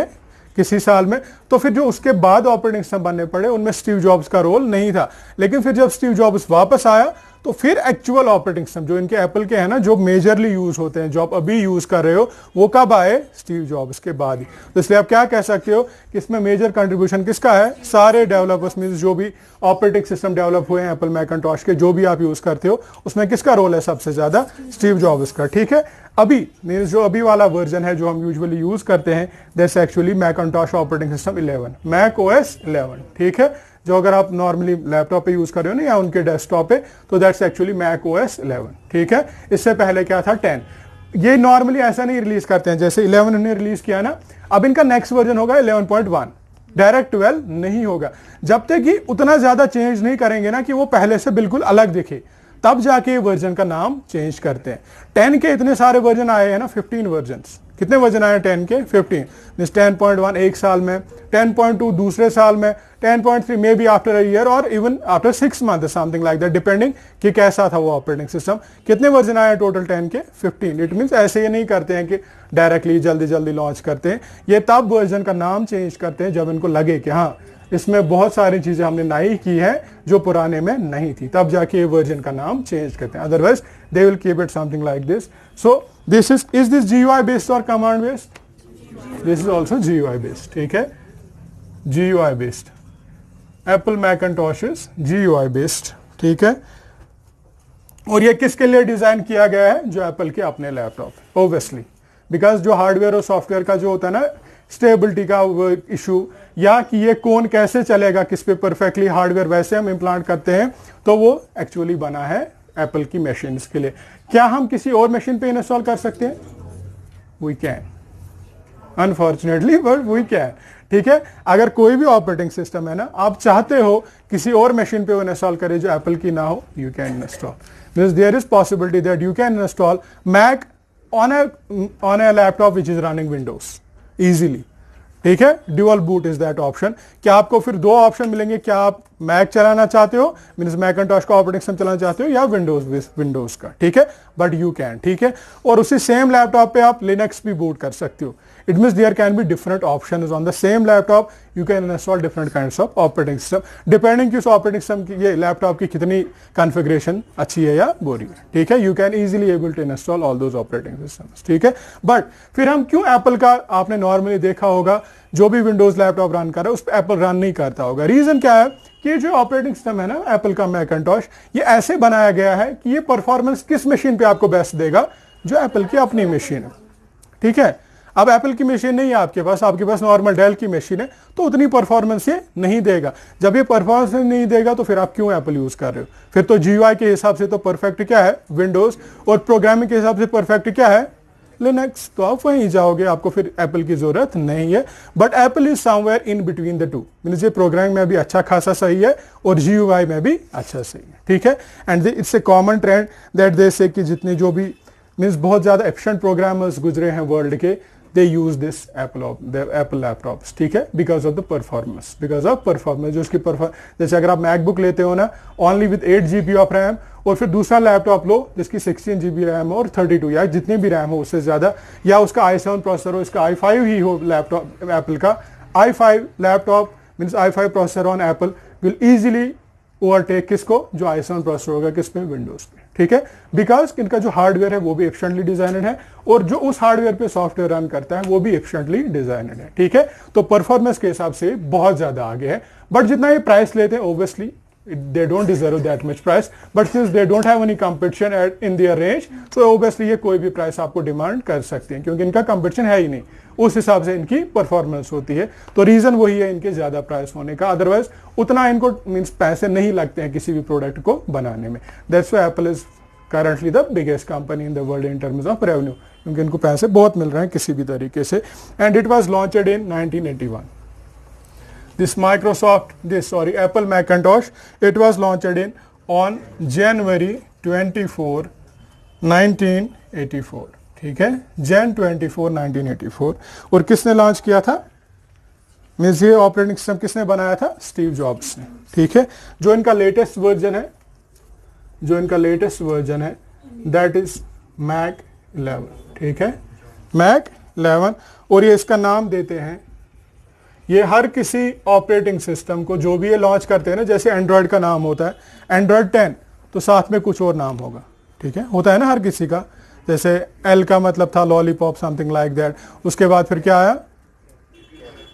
किसी साल में। तो फिर जो उसके बाद ऑपरेटिंग सिस्टम बनने पड़े, उनमें स्टीव जॉब्स का रोल नहीं था। लेकिन फिर जब स्टीव जॉब्स वापस आया, तो फिर एक्चुअल ऑपरेटिंग सिस्टम जो इनके एप्पल के हैं ना, जो मेजरली यूज होते हैं, जो आप अभी यूज कर रहे हो, वो कब आए? स्टीव जॉब्स के बाद ही। तो इसलिए आप क्या कह सकते हो कि इसमें मेजर कंट्रीब्यूशन किसका है? सारे डेवलपर्स मींस जो भी ऑपरेटिंग सिस्टम डेवलप हुए हैं एप्पल मैकिंटॉश के, जो भी आप यूज करते हो, उसमें किसका रोल है सबसे ज्यादा? स्टीव जॉब्स का। ठीक है, अभी मींस जो अभी वाला वर्जन है जो हम यूजुअली यूज करते हैं, that's actually Macintosh operating system 11, Mac OS 11। ठीक है, जो अगर आप नॉर्मली लैपटॉप पे यूज कर रहे हो ना या उनके डेस्कटॉप पे, तो दैट्स एक्चुअली मैक ओएस 11। ठीक है, इससे पहले क्या था? 10। ये नॉर्मली ऐसा नहीं रिलीज करते हैं, जैसे 11 ने रिलीज किया ना, अब इनका नेक्स्ट वर्जन होगा 11.1, डायरेक्ट 12 नहीं होगा। जब तक कि उतना ज्यादा चेंज नहीं करेंगे ना कि वो पहले से बिल्कुल अलग दिखे, तब जाके वर्जन का नाम चेंज करते हैं। 10 के इतने सारे वर्जन आए हैं ना, 15 वर्जन। कितने वर्जन आए 10 के? 15। मींस 10.1 एक साल में, 10.2 दूसरे साल में, 10.3 maybe after a year और even after 6 month, something like that, depending कि कैसा था वो ऑपरेटिंग सिस्टम। कितने वर्जन आए टोटल 10 के? 15। इट मींस ऐसे ये नहीं करते हैं कि डायरेक्टली जल्दी जल्दी लॉन्च करते हैं, ये तब वर्जन का नाम चेंज करते हैं जब इनको लगे कि हाँ इसमें बहुत सारी चीजें हमने नई की है जो पुराने में नहीं थी, तब जाके ये वर्जन का नाम चेंज करते हैं। Otherwise they will keep it something like this. So this is this GUI based और command based? This is also GUI based. ठीक है, GUI based. Apple Macintosh is GUI based. ठीक है, और ये किसके लिए डिजाइन किया गया है? जो एप्पल के अपने लैपटॉप, ओब्वियसली, बिकॉज जो हार्डवेयर और सॉफ्टवेयर का जो होता है ना स्टेबिलिटी का इशू, या कि ये कौन कैसे चलेगा किस पे परफेक्टली हार्डवेयर वैसे हम इम्प्लांट करते हैं, तो वो एक्चुअली बना है एप्पल की मशीन के लिए। क्या हम किसी और मशीन पे इंस्टॉल कर सकते हैं? We can, unfortunately, but we can. ठीक है, अगर कोई भी ऑपरेटिंग सिस्टम है ना, आप चाहते हो किसी और मशीन पे वो इंस्टॉल करे जो एप्पल की ना हो, you can install. Means there is possibility that you can install Mac on a laptop which is running Windows easily. ठीक है, dual boot is that option. क्या आपको फिर दो ऑप्शन मिलेंगे, क्या आप मैक चलाना चाहते हो, मींस मैकिंटॉश का ऑपरेटिंग सिस्टम चलाना चाहते हो, या विंडोज का। ठीक है, बट यू कैन। ठीक है, और उसी सेम लैपटॉप पे आप लिनक्स भी बूट कर सकते हो। It means there can be different options on the same laptop, you can install different kinds of operating system, depending कि उस ऑपरेटिंग सिस्टम की, ये लैपटॉप की कितनी कॉन्फ़िगरेशन अच्छी है या बुरी है। ठीक है, you can easily able to install all those operating systems. ठीक है, बट फिर हम क्यों एप्पल का, आपने नॉर्मली देखा होगा जो भी विंडोज लैपटॉप रन कर रहा है उस पर एप्पल रन नहीं करता होगा। रीजन क्या है कि जो ऑपरेटिंग सिस्टम है ना एप्पल का मैकिंटॉश, ये ऐसे बनाया गया है कि ये परफॉर्मेंस किस मशीन पे आपको बेस्ट देगा? जो एप्पल की अपनी मशीन है। ठीक है, अब एप्पल की मशीन नहीं है आपके पास नॉर्मल डेल की मशीन है, तो उतनी परफॉर्मेंस ये नहीं देगा। जब ये परफॉर्मेंस नहीं देगा तो फिर आप क्यों एप्पल यूज कर रहे हो? फिर तो GUI के हिसाब से तो परफेक्ट क्या है? विंडोज, और प्रोग्रामिंग के हिसाब से परफेक्ट क्या है? लिनक्स। तो आप वहीं जाओगे, आपको फिर एप्पल की जरूरत नहीं है। But Apple is somewhere in between the two, means ये प्रोग्रामिंग में भी अच्छा खासा सही है और GUI में भी अच्छा सही है। ठीक है, and it's a common trend that they से कि जितने जो भी मींस बहुत ज्यादा एफिशिएंट प्रोग्रामर्स गुजरे हैं वर्ल्ड के, they use this Apple laptops। ठीक है, because of the performance, जो उसकी जैसे अगर आप मैकबुक लेते हो ना only with 8 GB of RAM, और फिर दूसरा लैपटॉप लो जिसकी 16 GB रैम और 32 या जितनी भी रैम हो उससे ज्यादा, या उसका i7 प्रोसेसर हो, इसका i5 ही हो लैपटॉप एप्पल का, i5 laptop means i5 processor on Apple will easily overtake किसको? जो i7 प्रोसेसर होगा किस पे? विंडोज पे। ठीक है, बिकॉज इनका जो हार्डवेयर है वो भी एफिशिएंटली डिजाइनड है, और जो उस हार्डवेयर पे सॉफ्टवेयर रन करता है वो भी एफिशिएंटली डिजाइनड है। ठीक है, तो परफॉर्मेंस के हिसाब से बहुत ज्यादा आगे है। बट जितना ये प्राइस लेते हैं, obviously they don't deserve that much price, but since they don't have any competition in their range, so obviously ये कोई भी प्राइस आपको डिमांड कर सकते हैं, क्योंकि इनका कंपटीशन है ही नहीं, उस हिसाब से इनकी परफॉर्मेंस होती है। तो रीजन वही है इनके ज्यादा प्राइस होने का, अदरवाइज उतना इनको मींस पैसे नहीं लगते हैं किसी भी प्रोडक्ट को बनाने में। That's why Apple is currently the biggest company in the world in terms of revenue, क्योंकि इनको पैसे बहुत मिल रहे हैं किसी भी तरीके से। And it was launched in 1981। Apple Macintosh, it was launched on January 24, 1984। ठीक है, Jan 24, 1984। और किसने लॉन्च किया था? मींस ये ऑपरेटिंग सिस्टम किसने बनाया था? स्टीव जॉब्स ने। ठीक है, जो इनका लेटेस्ट वर्जन है दैट इज मैक 11। ठीक है, मैक 11, और ये इसका नाम देते हैं, ये हर किसी ऑपरेटिंग सिस्टम को जो भी ये लॉन्च करते हैं ना, जैसे एंड्रॉयड का नाम होता है एंड्रॉयड 10, तो साथ में कुछ और नाम होगा, ठीक है, होता है ना हर किसी का। जैसे एल का मतलब था लॉलीपॉप, समथिंग लाइक दैट। उसके बाद फिर क्या आया,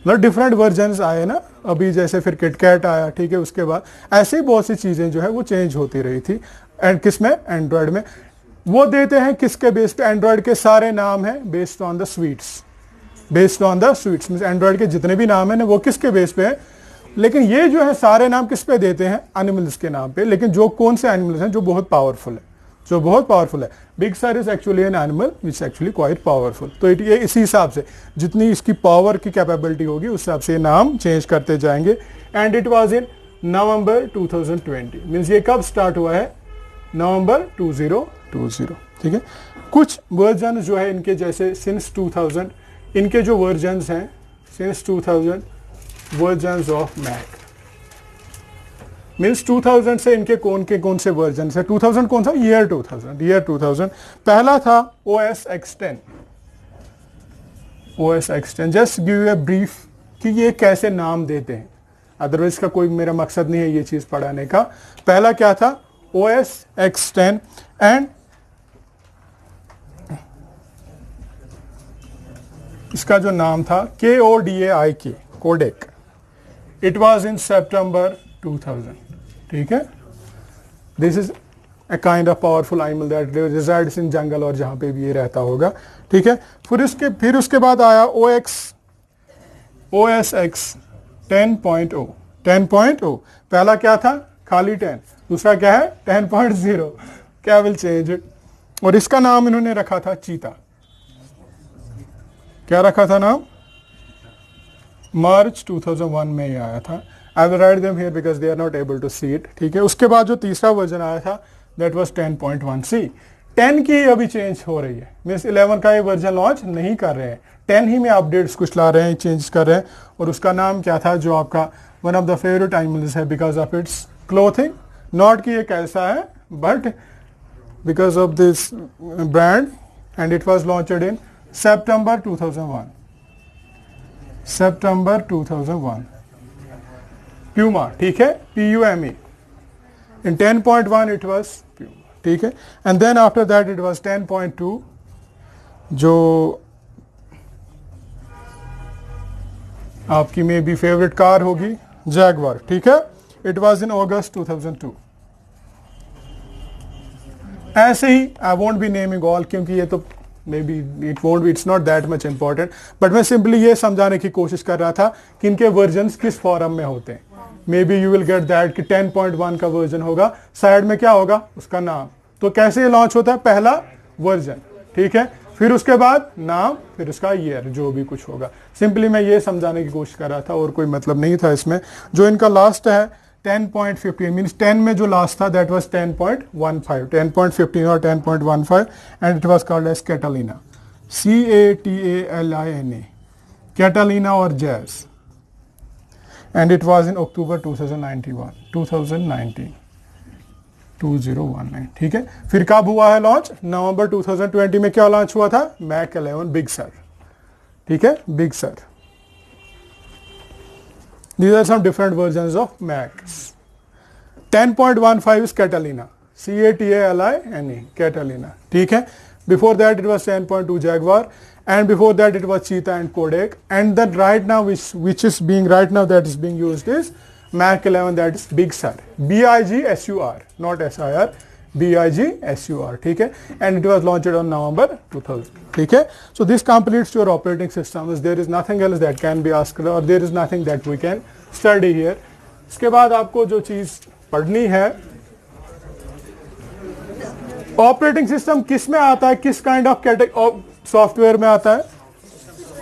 मतलब डिफरेंट वर्जन्स आए ना अभी, जैसे फिर किटकैट आया, ठीक है। उसके बाद ऐसे ही बहुत सी चीज़ें जो है वो चेंज होती रही थी। एंड किस में, एंड्रॉयड में। वो देते हैं किसके बेस पे, एंड्रॉयड के सारे नाम हैं based on the sweets, based on the sweets. Means Android के जितने भी नाम हैं ना वो किसके बेस पे है, लेकिन ये जो है सारे नाम किस पे देते हैं, एनिमल्स के नाम पे। लेकिन जो कौन से एनिमल्स हैं जो बहुत पावरफुल है, जो बहुत पावरफुल है। Big sir is actually an animal which actually quite powerful. तो ये इसी हिसाब से जितनी इसकी पावर की कैपेबिलिटी होगी उस हिसाब से नाम चेंज करते जाएंगे। And it was in November 2020। Means ये कब स्टार्ट हुआ है, नवंबर 2020, ठीक है। कुछ वर्जन जो है इनके, जैसे सिंस 2000, इनके जो वर्जन्स हैं since 2000 versions of Mac. Means 2000 से इनके कौन से वर्जन है। 2000 कौन सा, ईयर 2000। पहला था OS X10। OS X10 just give a brief कि ये कैसे नाम देते हैं, अदरवाइज का कोई मेरा मकसद नहीं है ये चीज पढ़ाने का। पहला क्या था, OS X10 एंड इसका जो नाम था KODAIK, Kodiak. It was in September 2000, ठीक है। This is a kind of powerful animal that resides in jungle, और जहां पे भी ये रहता होगा, ठीक है। फिर उसके बाद आया OS X 10.0। 10.0 पहला क्या था, खाली 10। दूसरा क्या है, 10.0। क्या विल चेंज इट। और इसका नाम इन्होंने रखा था चीता। क्या रखा था नाम, मार्च 2001 में ये आया था। I will write them here because they are not able to see it, ठीक है। उसके बाद जो तीसरा वर्जन आया था दैट वाज 10.1C। 10 की अभी चेंज हो रही है, मीन्स 11 का ये वर्जन लॉन्च नहीं कर रहे हैं, 10 ही में अपडेट्स कुछ ला रहे हैं, चेंज कर रहे हैं। और उसका नाम क्या था, जो आपका one of the favourite animals है because of its clothing, not कि ये कैसा है but because of this brand. And it was launched in September 2001। September 2001 Puma, ठीक है, PUME। In 10.1 it was Puma, ठीक है। And then after that it was 10.2 जो आपकी मे बी फेवरेट कार होगी, जैगवार, ठीक है। It was in August 2002। ऐसे ही I won't be naming all क्योंकि ये तो may be it won't be, it's not that much important, but मैं सिंपली ये समझाने की कोशिश कर रहा था कि इनके वर्जन्स किस फॉर्म में होते हैं। May be you will get that कि 10.1 का वर्जन होगा, साइड में क्या होगा, उसका नाम। तो कैसे लॉन्च होता है, पहला वर्जन, ठीक है, फिर उसके बाद नाम, फिर उसका ईयर, जो भी कुछ होगा। सिंपली मैं ये समझाने की कोशिश कर रहा था और कोई मतलब नहीं था इसमें। जो इनका लास्ट है 10.15 मीन्स 10 में जो लास्ट था दैट वाज 10.15, 10.15 और 10.15 and it was called as Catalina, CATALINA, Catalina और Jazz. And it was in October 2019, ठीक है। फिर कब हुआ है लॉन्च, नवंबर 2020 में क्या लॉन्च हुआ था, मैक 11 बिग सर, ठीक है, big sir. These are some different versions of Macs. 10.15 is Catalina, CATALINA, Catalina, ठीक है। Before that it was 10.2 Jaguar, and before that it was Cheetah and Kodak, and that right now which is being right now that is being used is Mac 11, that is Big Sur, BIGSUR, not SIR, BIGSUR, ठीक है। And it was launched on November 2000, ठीक है। So this completes your operating system. There is nothing else that can be asked or there is nothing that we can study here. इसके बाद आपको जो चीज पढ़नी है, ऑपरेटिंग सिस्टम किस में आता है, किस काइंड ऑफ सॉफ्टवेयर में आता है,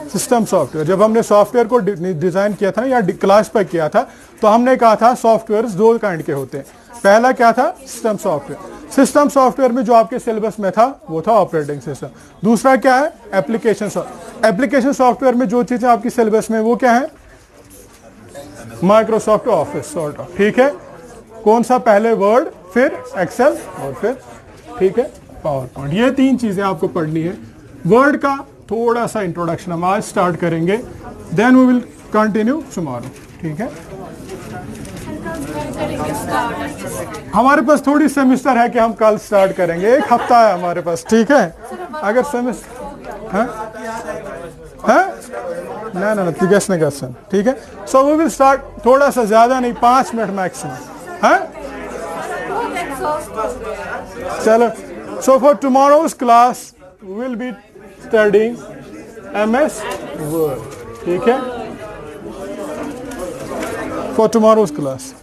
सिस्टम सॉफ्टवेयर। जब हमने सॉफ्टवेयर को डिजाइन किया था या क्लासिफाई किया था तो हमने कहा था सॉफ्टवेयर दो काइंड के होते हैं। पहला क्या था, सिस्टम सॉफ्टवेयर। सिस्टम सॉफ्टवेयर में जो आपके सिलेबस में था वो था ऑपरेटिंग सिस्टम। दूसरा क्या है, एप्लीकेशन सॉफ्टवेयर। एप्लीकेशन सॉफ्टवेयर में जो चीजें आपकी सिलेबस में वो क्या है, माइक्रोसॉफ्ट ऑफिस सॉर्ट ऑफ, ठीक है। कौन सा, पहले वर्ड, फिर एक्सेल और फिर, ठीक है, पावर पॉइंट। ये तीन चीजें आपको पढ़नी है। वर्ड का थोड़ा सा इंट्रोडक्शन हम आज स्टार्ट करेंगे, then we will continue tomorrow, ठीक है। हमारे पास थोड़ी सेमिस्टर है कि हम कल स्टार्ट करेंगे, एक हफ्ता है हमारे पास, ठीक है। अगर सेमिस्टर है ना ना ठीक है, ठीक है। सो वी विल स्टार्ट, थोड़ा सा ज्यादा नहीं, 5 मिनट मैक्सिमम है। चलो, so for tomorrow's class will be studying MS Word, ठीक है, फॉर टुमारोज क्लास।